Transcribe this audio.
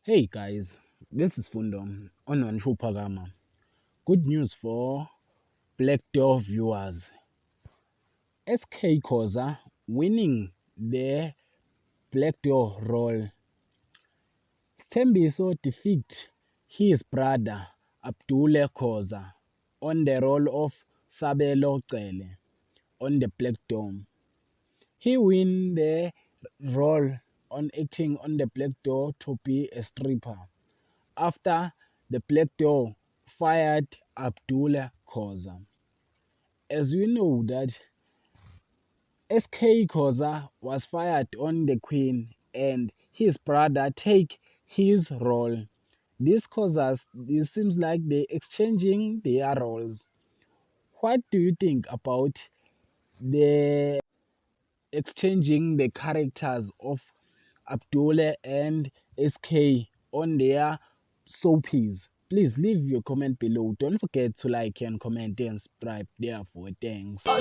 Hey guys, this is Fundo on Wanshu Pagama. Good news for Black Door viewers. SK Koza winning the Black Door role. Stembiso defeat his brother Abdule Koza on the role of Sabelo Cele on the Black Door. He win the role on acting on the Black Door to be a stripper after the Black Door fired Abdullah Khoza. As we know that SK Khoza was fired on the Queen and his brother take his role. This seems like they exchanging their roles. What do you think about the exchanging the characters of Abdullah and SK on their soapies? Please leave your comment below. Don't forget to like and comment and subscribe. Therefore, thanks. Ay,